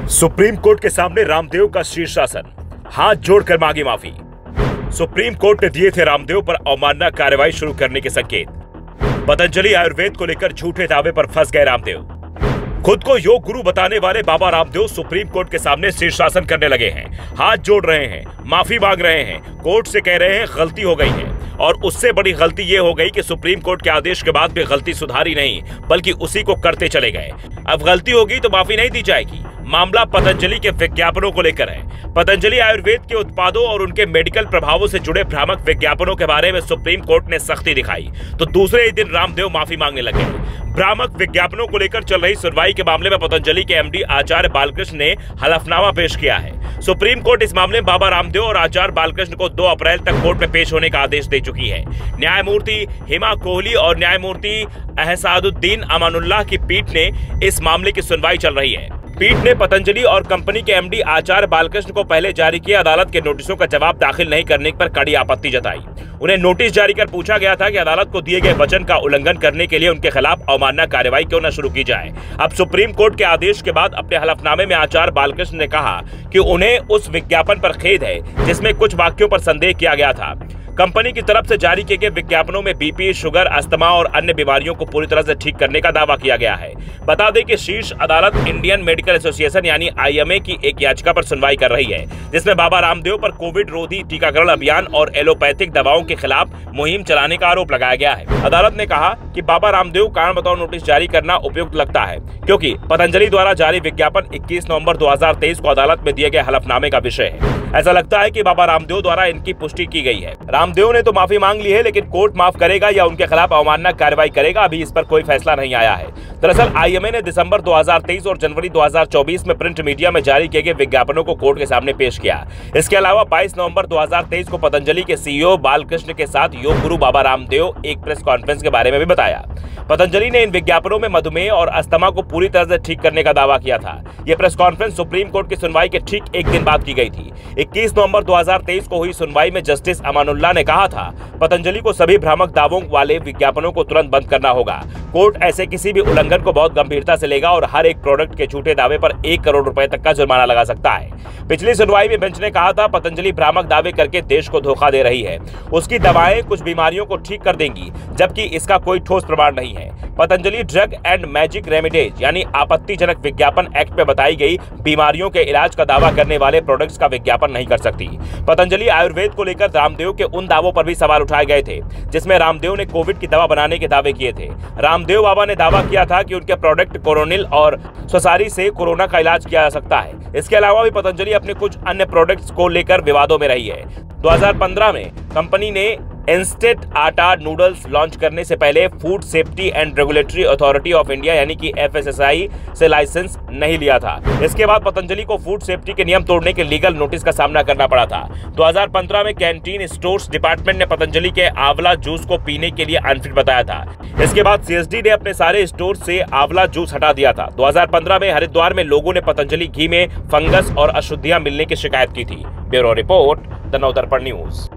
Supreme court के सामने रामदेव का शीर्षासन, हाथ जोड़कर मांगी माफी। सुप्रीम कोर्ट ने दिए थे रामदेव पर अवमानना कार्रवाई शुरू करने के संकेत। पतंजलि आयुर्वेद को लेकर झूठे दावे पर फंस गए रामदेव। खुद को योग गुरु बताने वाले बाबा रामदेव सुप्रीम कोर्ट के सामने शीर्षासन करने लगे हैं, हाथ जोड़ रहे हैं, माफी मांग रहे हैं, कोर्ट से कह रहे हैं गलती हो गई है। और उससे बड़ी गलती यह हो गई कि सुप्रीम कोर्ट के आदेश के बाद भी गलती सुधारी नहीं, बल्कि उसी को करते चले गए। अब गलती होगी तो माफी नहीं दी जाएगी। मामला पतंजलि के विज्ञापनों को लेकर है। पतंजलि आयुर्वेद के उत्पादों और उनके मेडिकल प्रभावों से जुड़े भ्रामक विज्ञापनों के बारे में सुप्रीम कोर्ट ने सख्ती दिखाई तो दूसरे ही दिन रामदेव माफी मांगने लगे। भ्रामक विज्ञापनों को लेकर चल रही सुनवाई के मामले में पतंजलि के एमडी आचार्य बालकृष्ण ने हलफनामा पेश किया है। सुप्रीम कोर्ट इस मामले में बाबा रामदेव और आचार्य बालकृष्ण को 2 अप्रैल तक कोर्ट में पेश होने का आदेश दे चुकी है। न्यायमूर्ति हिमा कोहली और न्यायमूर्ति एहसानुद्दीन अमानुल्लाह की पीठ ने इस मामले की सुनवाई चल रही है। पीठ ने पतंजलि और कंपनी के एमडी आचार्य बालकृष्ण को पहले जारी किए अदालत के नोटिसों का जवाब दाखिल नहीं करने पर कड़ी आपत्ति जताई। उन्हें नोटिस जारी कर पूछा गया था कि अदालत को दिए गए वचन का उल्लंघन करने के लिए उनके खिलाफ अवमानना कार्रवाई क्यों न शुरू की जाए। अब सुप्रीम कोर्ट के आदेश के बाद अपने हलफनामे में आचार्य बालकृष्ण ने कहा कि उन्हें उस विज्ञापन पर खेद है जिसमें कुछ वाक्यों पर संदेह किया गया था। कंपनी की तरफ से जारी किए गए विज्ञापनों में बीपी, शुगर, अस्थमा और अन्य बीमारियों को पूरी तरह से ठीक करने का दावा किया गया है। बता दें कि शीर्ष अदालत इंडियन मेडिकल एसोसिएशन यानी आईएमए की एक याचिका पर सुनवाई कर रही है, जिसमें बाबा रामदेव पर कोविड रोधी टीकाकरण अभियान और एलोपैथिक दवाओं के खिलाफ मुहिम चलाने का आरोप लगाया गया है। अदालत ने कहा कि बाबा रामदेव कारण बताओ नोटिस जारी करना उपयुक्त लगता है, क्योंकि पतंजलि द्वारा जारी विज्ञापन 21 नवंबर 2023 को अदालत में दिए गए हलफनामे का विषय है। ऐसा लगता है कि बाबा रामदेव द्वारा इनकी पुष्टि की गई है। रामदेव ने तो माफी मांग ली है, लेकिन कोर्ट माफ करेगा या उनके खिलाफ अवमानना कार्रवाई करेगा, अभी इस पर कोई फैसला नहीं आया है। दरअसल आईएमए ने दिसंबर 2023 और जनवरी 2024 में प्रिंट मीडिया में जारी किए गए विज्ञापनों को कोर्ट के सामने पेश किया। इसके अलावा 22 नवंबर 2023 को पतंजलि के सीईओ बालकृष्ण के साथ योग गुरु बाबा रामदेव एक प्रेस कॉन्फ्रेंस के बारे में भी बताया। पतंजलि ने इन विज्ञापनों में मधुमेह और अस्थमा को पूरी तरह से ठीक करने का दावा किया था। यह प्रेस कॉन्फ्रेंस सुप्रीम कोर्ट की सुनवाई के ठीक एक दिन बाद की गई थी। 21 नवंबर 2023 को हुई सुनवाई में जस्टिस अमानुल्लाह ने कहा था पतंजलि को सभी भ्रामक दावों वाले विज्ञापनों को तुरंत बंद करना होगा। कोर्ट ऐसे किसी भी उल्लंघन को बहुत गंभीरता से लेगा और हर एक प्रोडक्ट के झूठे दावे पर 1 करोड़ रुपए तक का जुर्माना लगा सकता है। पिछली सुनवाई में बेंच ने कहा था पतंजलि भ्रामक दावे करके देश को धोखा दे रही है। उसकी दवाएं कुछ बीमारियों को ठीक कर देंगी, जबकि इसका कोई ठोस प्रमाण नहीं है। Patanjali drug and magic remedies यानी आपत्तिजनक विज्ञापन एक्ट में बताई गई बीमारियों के इलाज का दावा करने वाले प्रोडक्ट्स का विज्ञापन नहीं कर सकती। पतंजलि आयुर्वेद को लेकर रामदेव के उन दावों पर भी सवाल उठाए गए थे जिसमें रामदेव ने कोविड की दवा बनाने के दावे किए थे। रामदेव बाबा ने दावा किया था कि उनके प्रोडक्ट कोरोनिल और स्वसारी से कोरोना का इलाज किया जा सकता है। इसके अलावा भी पतंजलि अपने कुछ अन्य प्रोडक्ट्स को लेकर विवादों में रही है। 2015 में कंपनी ने इंस्टेंट आटा नूडल्स लॉन्च करने से पहले food safety and regulatory authority of India यानी कि एफएसएसआई से लाइसेंस नहीं लिया था। इसके बाद पतंजलि को फूड सेफ्टी के नियम तोड़ने के लीगल नोटिस का सामना करना पड़ा था। 2015 में कैंटीन स्टोर्स डिपार्टमेंट ने पतंजलि के आंवला जूस को पीने के लिए अनफिट बताया था। इसके बाद सीएसडी ने अपने सारे स्टोर से आंवला जूस हटा दिया था। 2015 में हरिद्वार में लोगों ने पतंजलि घी में फंगस और अशुद्धियां मिलने की शिकायत की थी। Bureau report, the Navdarpan news.